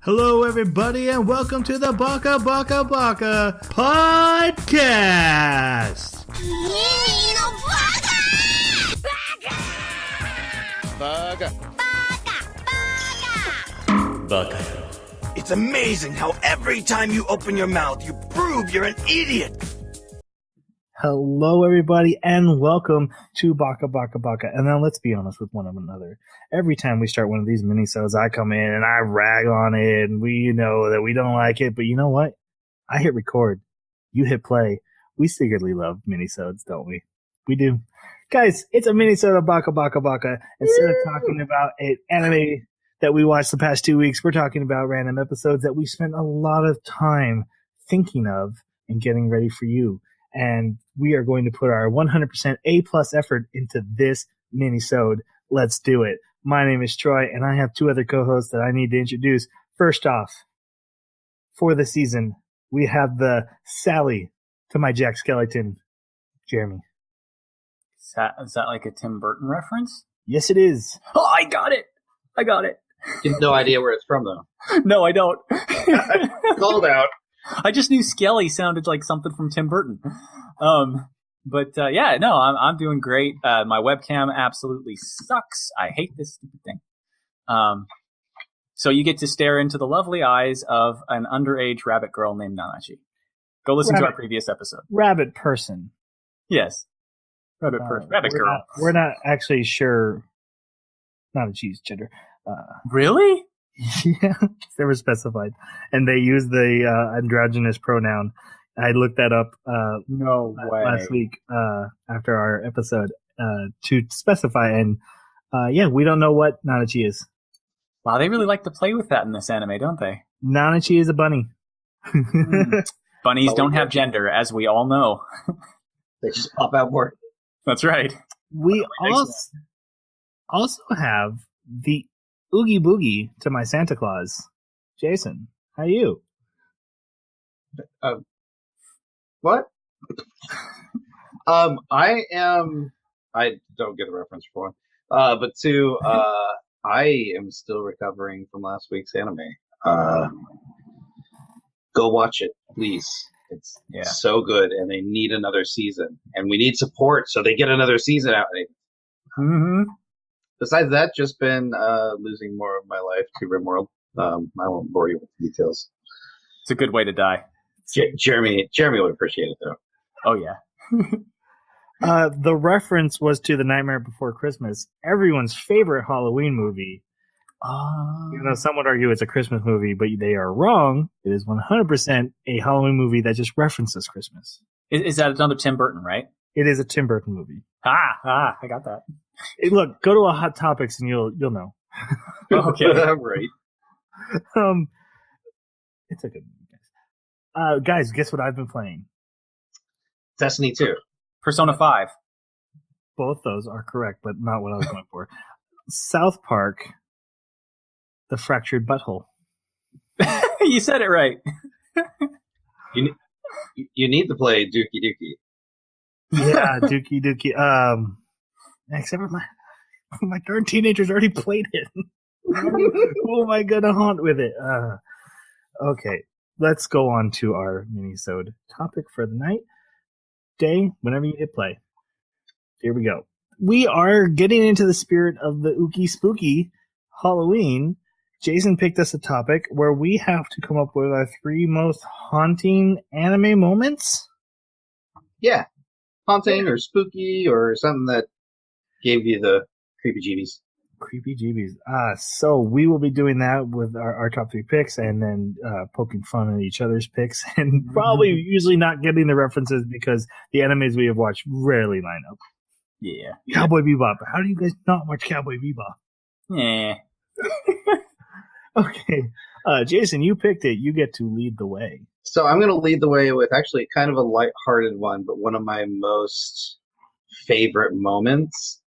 Hello, everybody, and welcome to the Baka Podcast. Baka. It's amazing how every time you open your mouth, you prove you're an idiot. Hello, everybody, and welcome to Baka. And now let's be honest with one another. Every time we start one of these minisodes, I come in and I rag on it, and we know that we don't like it. But you know what? I hit record. You hit play. We secretly love minisodes, don't we? We do. Guys, it's a minisode of Baka. Instead of talking about an anime that we watched the past 2 weeks, we're talking about random episodes that we spent a lot of time thinking of and getting ready for you. And we are going to put our 100% A+ effort into this mini-sode. Let's do it. My name is Troy, and I have two other co-hosts that I need to introduce. First off, for the season, we have the Sally to my Jack Skellington, Jeremy. Is that like a Tim Burton reference? Yes, it is. Oh, I got it. You have no idea where it's from, though. No, I don't. Called out. I just knew Skelly sounded like something from Tim Burton. I'm doing great. My webcam absolutely sucks. I hate this stupid thing. So you get to stare into the lovely eyes of an underage rabbit girl named Nanachi. Go listen to our previous episode. Rabbit person. Yes. Rabbit girl. We're not actually sure. Nanachi's gender. Really? Yeah, they were specified, and they used the androgynous pronoun. I looked that up last week after our episode to specify, and we don't know what Nanachi is. Wow, they really like to play with that in this anime, don't they? Nanachi is a bunny. Bunnies don't have gender, as we all know. They just pop out more. That's right. We also have the Oogie Boogie to my Santa Claus, Jason. How are you? What? I don't get the reference for one. But two, I am still recovering from last week's anime. Go watch it, please. It's so good, and they need another season. And we need support, so they get another season out. Mm-hmm. Besides that, just been losing more of my life to RimWorld. I won't bore you with the details. It's a good way to die. Jeremy would appreciate it, though. Oh, yeah. The reference was to The Nightmare Before Christmas, everyone's favorite Halloween movie. Some would argue it's a Christmas movie, but they are wrong. It is 100% a Halloween movie that just references Christmas. Is that another Tim Burton, right? It is a Tim Burton movie. I got that. Hey, look, go to a Hot Topics and you'll know. Okay, right. It's a good movie, guys. Guys, guess what I've been playing? Destiny 2. Persona 5. Both those are correct, but not what I was going for. South Park, The Fractured Butthole. You said it right. You need to play Dookie Dookie. Yeah, Dookie. Except for my darn teenagers already played it. Who am I gonna haunt with it? Okay, let's go on to our mini-sode topic for the night. Day, whenever you hit play. Here we go. We are getting into the spirit of the ooky spooky Halloween. Jason picked us a topic where we have to come up with our 3 most haunting anime moments. Yeah. Haunting or spooky or something that gave you the creepy-jeebies. Creepy-jeebies. So we will be doing that with our top 3 picks and then poking fun at each other's picks and probably usually not getting the references because the animes we have watched rarely line up. Yeah. Cowboy Bebop. How do you guys not watch Cowboy Bebop? Yeah. Okay. Jason, you picked it. You get to lead the way. So I'm going to lead the way with actually kind of a lighthearted one, but one of my most favorite moments.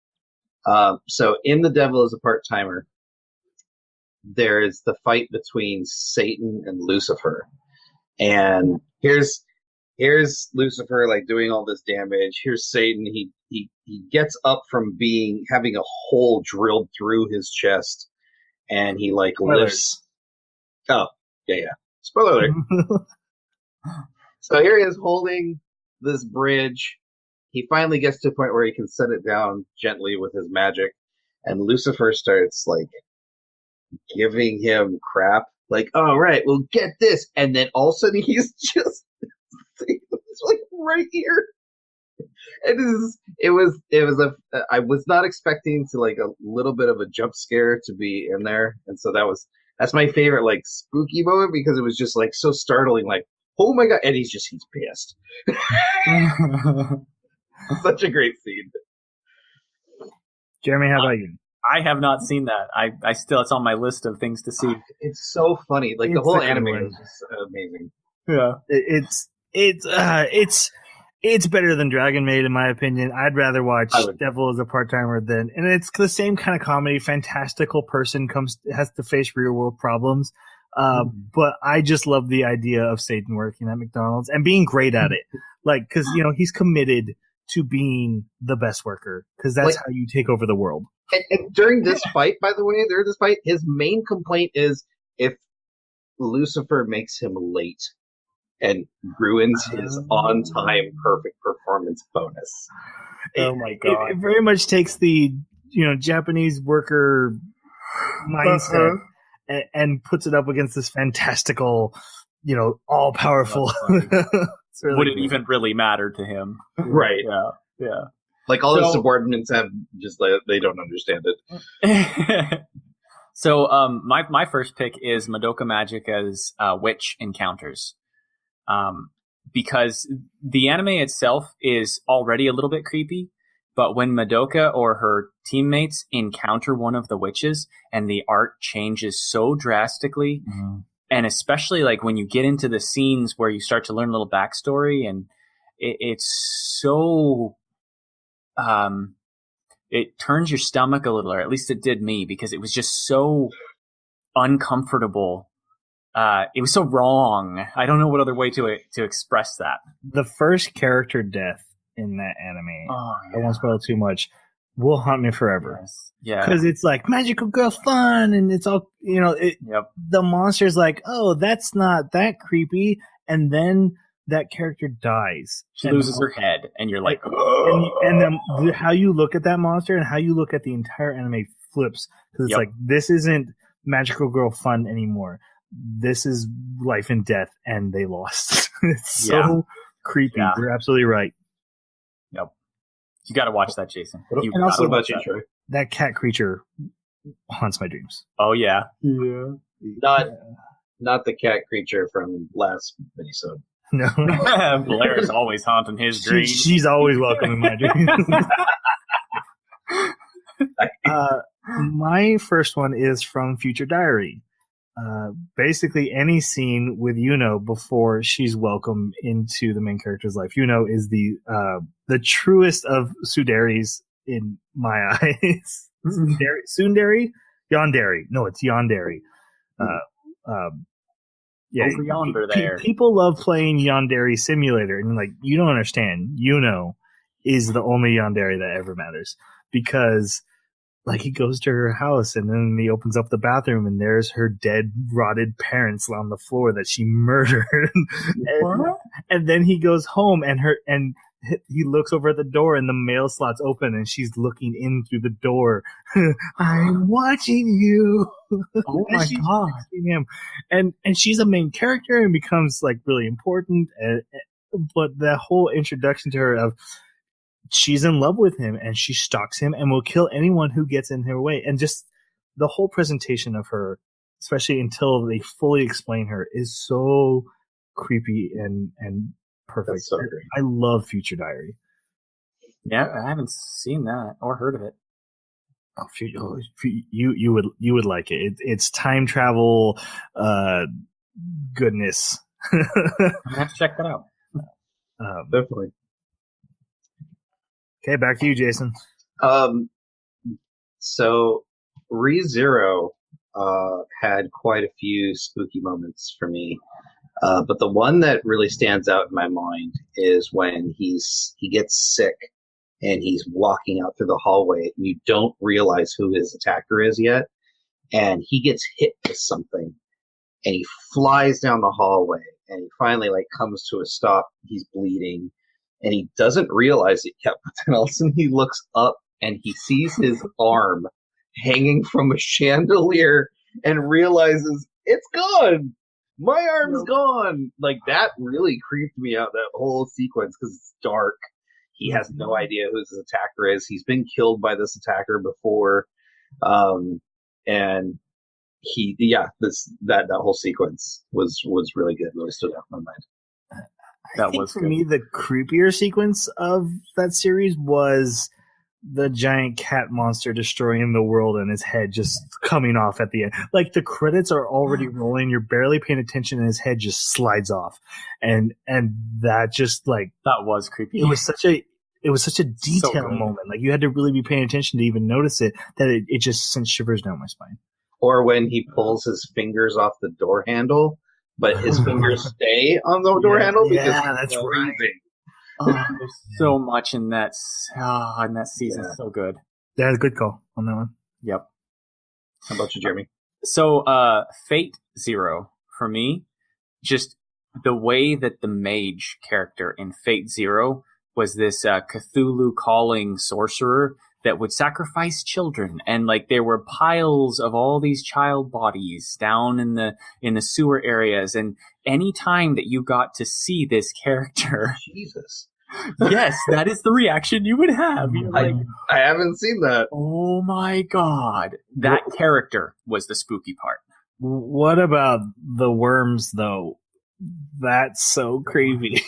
So in The Devil is a Part-Timer, there is the fight between Satan and Lucifer. And here's Lucifer like doing all this damage. Here's Satan. He gets up from having a hole drilled through his chest, and he like lifts. Oh, yeah. Spoiler alert. So here he is holding this bridge. He finally gets to a point where he can set it down gently with his magic, and Lucifer starts like giving him crap. Like, all right, we'll get this, and then all of a sudden he's just it's like right here. I was not expecting to like a little bit of a jump scare to be in there, and so that's my favorite like spooky moment because it was just like so startling, like oh my god, and he's pissed. Such a great scene. Jeremy, how about you? I have not seen that. I still, it's on my list of things to see. It's so funny. Like the whole anime is just amazing. Yeah, It's better than Dragon Maid in my opinion. I'd rather watch Devil as a Part-Timer than, and it's the same kind of comedy. Fantastical person has to face real world problems. But I just love the idea of Satan working at McDonald's and being great at it. Like, cause he's committed to being the best worker because that's how you take over the world. And during this fight, by the way, his main complaint is if Lucifer makes him late and ruins his on-time perfect performance bonus. Oh my god! It very much takes the Japanese worker mindset and puts it up against this fantastical, all-powerful. Really Would it even really matter to him? Right. Yeah. Like all his subordinates have just they don't understand it. So my first pick is Madoka Magic as witch encounters. Because the anime itself is already a little bit creepy, but when Madoka or her teammates encounter one of the witches and the art changes so drastically, and especially like when you get into the scenes where you start to learn a little backstory, and it's so it turns your stomach a little, or at least it did me, because it was just so uncomfortable. It was so wrong. I don't know what other way to express that. The first character death in that anime, I won't spoil too much, will haunt me forever. Yes. Yeah. Because it's like magical girl fun, and it's all, the monster's like, oh, that's not that creepy. And then that character dies. She loses her head, and you're like, and then how you look at that monster and how you look at the entire anime flips. Because it's like, this isn't magical girl fun anymore. This is life and death, and they lost. It's so creepy. Yeah. You're absolutely right. Yep. You got to watch that, Jason. And also, about you, Troy? That cat creature haunts my dreams. Oh yeah. Not the cat creature from last episode. No. Blair is always haunting his dreams. She's always welcome in my dreams. My first one is from Future Diary. Basically any scene with Yuno before she's welcome into the main character's life. Yuno is the truest of tsuderis in my eyes. Tsundere? Yandere. No, it's Yandere. Over yonder there. People love playing Yandere Simulator, and like, you don't understand. Yuno is the only Yandere that ever matters, because like, he goes to her house and then he opens up the bathroom and there's her dead, rotted parents on the floor that she murdered. and then he goes home and he looks over at the door and the mail slot's open and she's looking in through the door. I'm watching you. Oh my god. Him. And she's a main character and becomes like really important. But the whole introduction to her of, she's in love with him and she stalks him and will kill anyone who gets in her way. And just the whole presentation of her, especially until they fully explain her, is so creepy and perfect. That's so great. I love Future Diary. Yeah, I haven't seen that or heard of it. You would like it. It's time travel goodness. I'm gonna have to check that out. Definitely. Okay, back to you, Jason. So ReZero had quite a few spooky moments for me. But the one that really stands out in my mind is when he gets sick and he's walking out through the hallway and you don't realize who his attacker is yet. And he gets hit with something. and he flies down the hallway, and he finally like comes to a stop. He's bleeding, and he doesn't realize it yet. But then all of a sudden he looks up and he sees his arm hanging from a chandelier, and realizes it's gone. My arm's gone. Like that really creeped me out. That whole sequence because it's dark. He has no idea who his attacker is. He's been killed by this attacker before, and that whole sequence was really good. Really stood out in my mind. I think for me, the creepier sequence of that series was the giant cat monster destroying the world and his head just coming off at the end. Like the credits are already rolling, you're barely paying attention, and his head just slides off. And that just like that was creepy. It was such a detailed moment. Like you had to really be paying attention to even notice it. That it just sent shivers down my spine. Or when he pulls his fingers off the door handle, but his fingers stay on the door handle because that's right. There's so much in that season. Yeah. So good. Yeah, a good call on that one. Yep. How about you, Jeremy? So, FateZero for me, just the way that the mage character in FateZero was this Cthulhu calling sorcerer that would sacrifice children, and like there were piles of all these child bodies down in the sewer areas, and any time that you got to see this character, Jesus, yes, that is the reaction you would have. I haven't seen that. Oh my god, that character was the spooky part. What about the worms though? That's so creepy.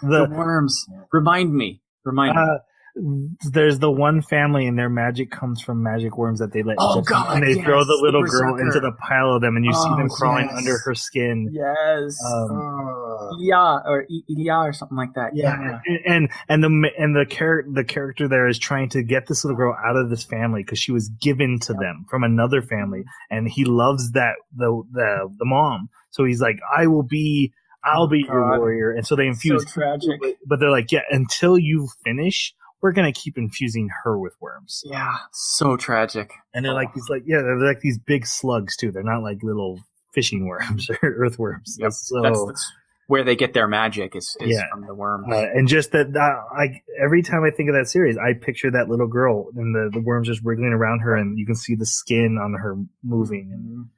The worms. Remind me. There's the one family and their magic comes from magic worms that they let and they throw the little girl into the pile of them, and you see them crawling under her skin. Yes. Ilya or something like that. Yeah. And the character there is trying to get this little girl out of this family because she was given to them from another family, and he loves the mom. So he's like, I'll be your warrior. And so they infuse. So tragic. But they're like, yeah, until you finish, we're gonna keep infusing her with worms. Yeah, so tragic. And they're like they're like these big slugs too. They're not like little fishing worms or earthworms. Yep. That's where they get their magic is from the worms. And just that, every time I think of that series, I picture that little girl and the worms just wriggling around her, and you can see the skin on her moving.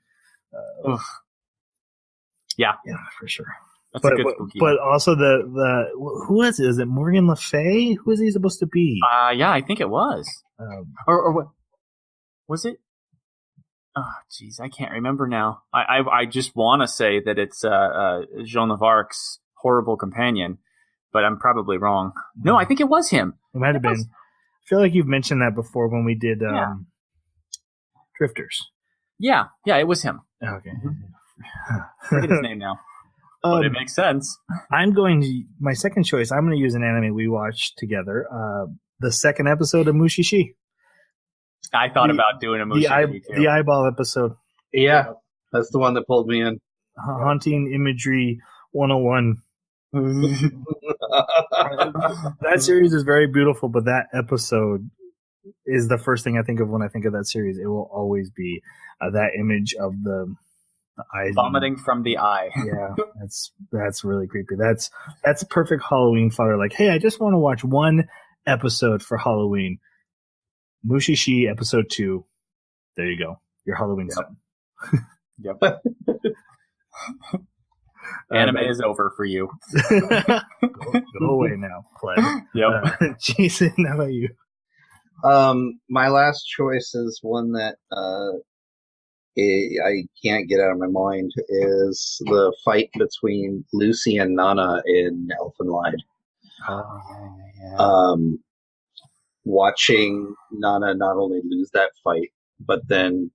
And, yeah, for sure. That's a good spooky. But also the who is it? Is it Morgan Le Fay? Who is he supposed to be? Yeah, I think it was. Or what was it? Oh, jeez, I can't remember now. I just want to say that it's Jean of Arc's horrible companion, but I'm probably wrong. No, I think it was him. It might have been. I feel like you've mentioned that before when we did Drifters. Yeah, it was him. Okay. Forget his name now. But it makes sense. My second choice, I'm going to use an anime we watched together. The second episode of Mushishi. I thought about doing a Mushishi too. The eyeball episode. Yeah, that's the one that pulled me in. Haunting Imagery 101. That series is very beautiful, but that episode is the first thing I think of when I think of that series. It will always be that image of the eye vomiting from the eye. Yeah, that's really creepy. That's perfect Halloween fodder. Like, hey, I just want to watch one episode for Halloween. Mushishi episode 2. There you go. Your Halloween's done. Yep. Anime is over for you. Go away now, pleb. Yep. Jason, how about you? My last choice is one that I can't get out of my mind, is the fight between Lucy and Nana in Elfen Lied. Oh, yeah. Watching Nana not only lose that fight, but then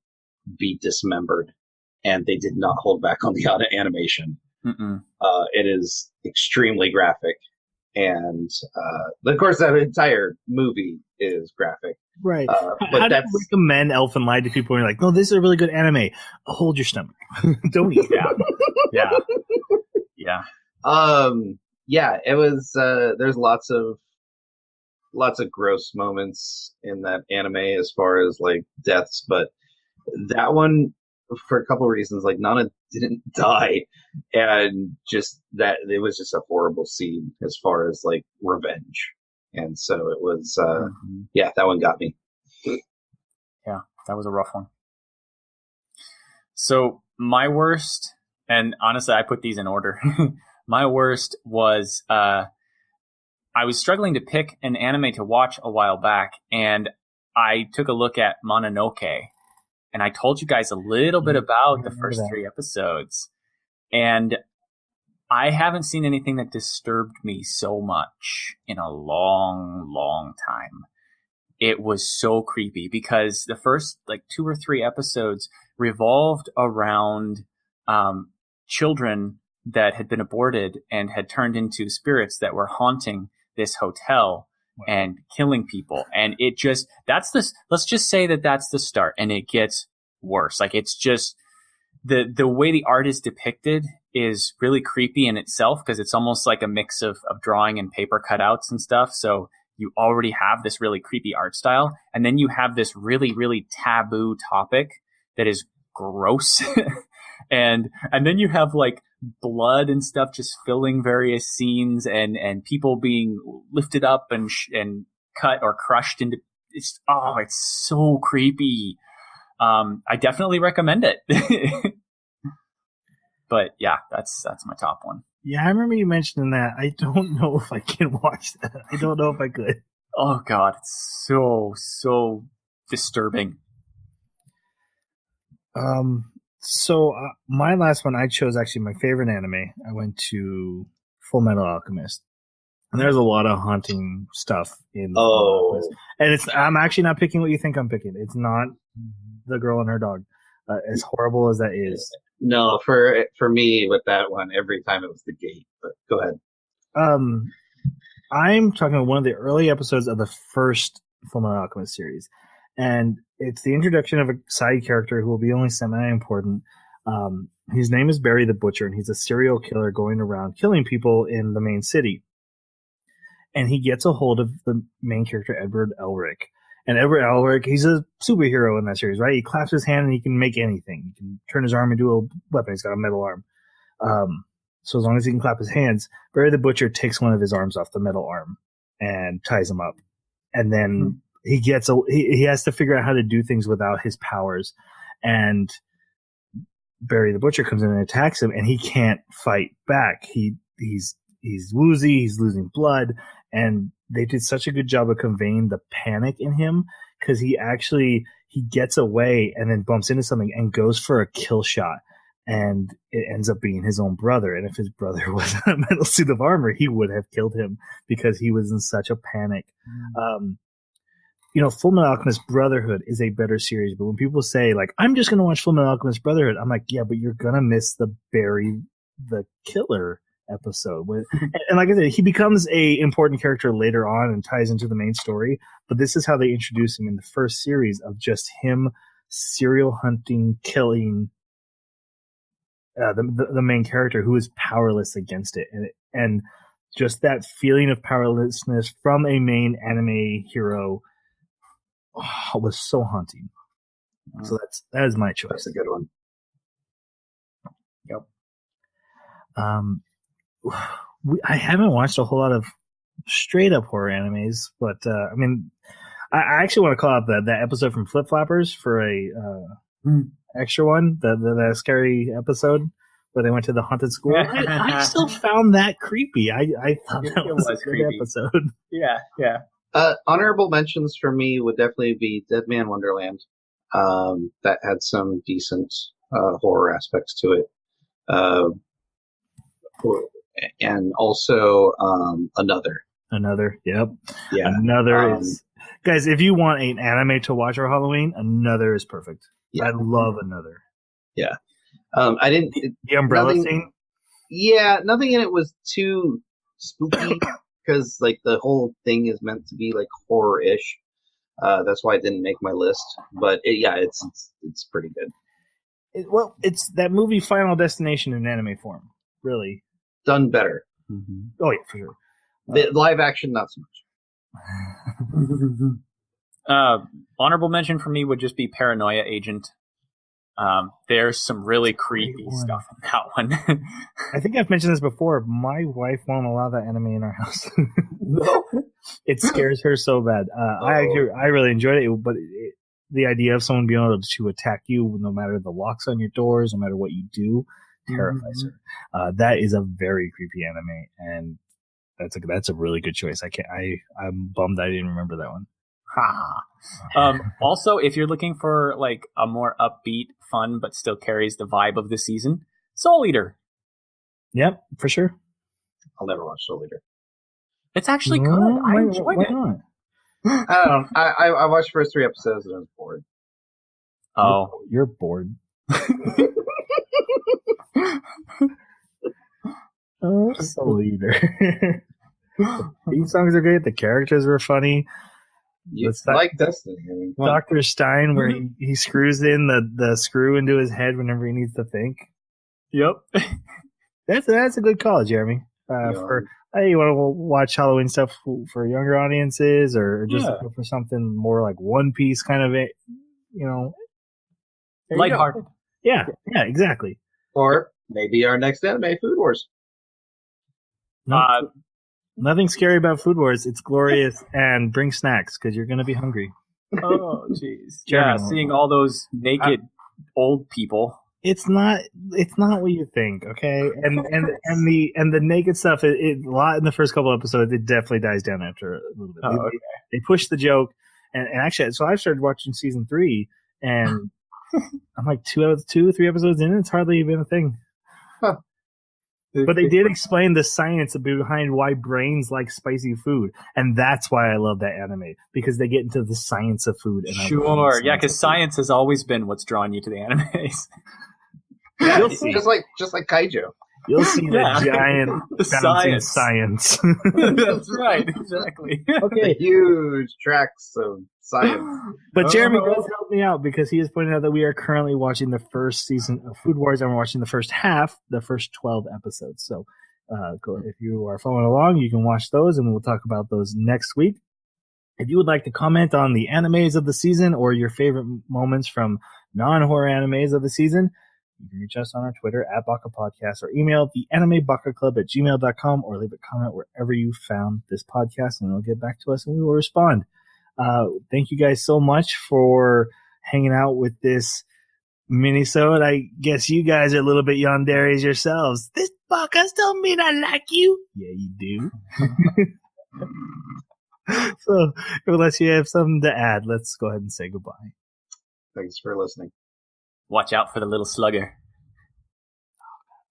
be dismembered, and they did not hold back on the animation. It is extremely graphic, and of course that entire movie is graphic. Right. But how do you recommend Elfen Lied to people when you're like, no, this is a really good anime? Hold your stomach. Don't eat. Yeah. Yeah, it was, there's lots of gross moments in that anime as far as like deaths, but that one for a couple of reasons. Like Nana didn't die, and just that it was just a horrible scene as far as like revenge. And so it was, yeah, that one got me. Yeah, that was a rough one. So my worst, and honestly, I put these in order. My worst was I was struggling to pick an anime to watch a while back, and I took a look at Mononoke, and I told you guys a little bit about the first 3 episodes, and I haven't seen anything that disturbed me so much in a long, long time. It was so creepy because the first 2 or 3 episodes revolved around children that had been aborted and had turned into spirits that were haunting this hotel and killing people. And it just, let's just say that that's the start, and it gets worse. Like, it's just the way the art is depicted is really creepy in itself, because it's almost like a mix of drawing and paper cutouts and stuff. So you already have this really creepy art style, and then you have this really, really taboo topic that is gross. and then you have blood and stuff just filling various scenes, and people being lifted up and cut or crushed into, it's so creepy. I definitely recommend it. But yeah, that's my top one. Yeah, I remember you mentioning that. I don't know if I can watch that. I don't know if I could. Oh God, it's so disturbing. So my last one, I chose actually my favorite anime. I went to Full Metal Alchemist, and there's a lot of haunting stuff in Full Metal Alchemist. And I'm actually not picking what you think I'm picking. It's not the girl and her dog. As horrible as that is. No, for me with that one, every time it was the gate. But go ahead. I'm talking about one of the early episodes of the first Fullmetal Alchemist series, and it's the introduction of a side character who will be only semi-important. His name is Barry the Butcher, and he's a serial killer going around killing people in the main city. And he gets a hold of the main character, Edward Elric. And Edward Elric, he's a superhero in that series, right? He claps his hand and he can make anything. He can turn his arm into a weapon. He's got a metal arm. So as long as he can clap his hands, Barry the Butcher takes one of his arms off the metal arm and ties him up. And then he has to figure out how to do things without his powers. And Barry the Butcher comes in and attacks him, and he can't fight back. He's woozy, he's losing blood, and they did such a good job of conveying the panic in him, because he gets away and then bumps into something and goes for a kill shot, and it ends up being his own brother. And if his brother was in a metal suit of armor, he would have killed him because he was in such a panic. Full Metal Alchemist Brotherhood is a better series, but when people say I'm just going to watch Full Metal Alchemist Brotherhood, I'm like, yeah, but you're going to miss the Barry the Killer episode. And like I said, he becomes a important character later on and ties into the main story, but this is how they introduce him in the first series, of just him serial hunting, killing the main character who is powerless against it, and just that feeling of powerlessness from a main anime hero was so haunting. So that is my choice. That's a good one. Yep. I haven't watched a whole lot of straight up horror animes, but I actually want to call out that episode from Flip Flappers for a extra one, the scary episode where they went to the haunted school. I still found that creepy. I thought that was a good creepy episode. Yeah. Honorable mentions for me would definitely be Dead Man Wonderland. That had some decent horror aspects to it. And also Another, yep. Yeah. Another is, guys, if you want an anime to watch for Halloween, Another is perfect. Yeah. I love Another. Yeah. I didn't the umbrella scene. Yeah, nothing in it was too spooky because the whole thing is meant to be horror-ish. That's why it didn't make my list. But it's pretty good. It's that movie Final Destination in anime form, really. Done better. Mm-hmm. Oh yeah, for sure. The live action, not so much. Honorable mention for me would just be Paranoia Agent. There's some really creepy stuff in that one. I think I've mentioned this before. My wife won't allow that anime in our house. No. It scares her so bad. I really enjoyed it, but the idea of someone being able to attack you, no matter the locks on your doors, no matter what you do, terrifies her. That is a very creepy anime, and that's a really good choice. I'm bummed I didn't remember that one. Also, if you're looking for like a more upbeat, fun, but still carries the vibe of the season, Soul Eater. Yep, for sure. I'll never watch Soul Eater. It's actually good. I enjoyed it. Not? I don't know. I watched the first 3 episodes and I was bored. Oh, you're bored. Oh, Soul Eater. Theme songs are great. The characters were funny. It's like Destiny. I mean, Dr. Stein, where he screws in the screw into his head whenever he needs to think. Yep. That's a good call, Jeremy. For hey, you want to watch Halloween stuff for younger audiences, or just looking for something more like One Piece kind of, lighthearted. Yeah, exactly. Or maybe our next anime, Food Wars. Nothing scary about Food Wars. It's glorious, and bring snacks because you're going to be hungry. Oh, jeez. Yeah, seeing all those naked old people. It's not what you think, okay? And the naked stuff, it a lot in the first couple episodes. It definitely dies down after a little bit. They push the joke, and actually, so I've started watching season 3, and I'm like 3 episodes in, and it's hardly even a thing. Huh. But they did explain the science behind why brains like spicy food, and that's why I love that anime, because they get into the science of food. And sure, yeah, because science has always been what's drawn you to the animes. Yeah, just like kaiju. You'll see the giant science. That's right, exactly. Okay, huge tracks of science. But Jeremy does help me out because he has pointed out that we are currently watching the first season of Food Wars, and we're watching the first 12 episodes. So, if you are following along, you can watch those, and we'll talk about those next week. If you would like to comment on the animes of the season or your favorite moments from non-horror animes of the season, you can reach us on our Twitter at Baka Podcast, or email the animebakaclub@gmail.com, or leave a comment wherever you found this podcast, and it'll get back to us and we will respond. Thank you guys so much for hanging out with this mini-sode. I guess you guys are a little bit yanderes yourselves. This podcast don't mean I like you. Yeah, you do. So, unless you have something to add, let's go ahead and say goodbye. Thanks for listening. Watch out for the little slugger.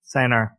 Sayonara.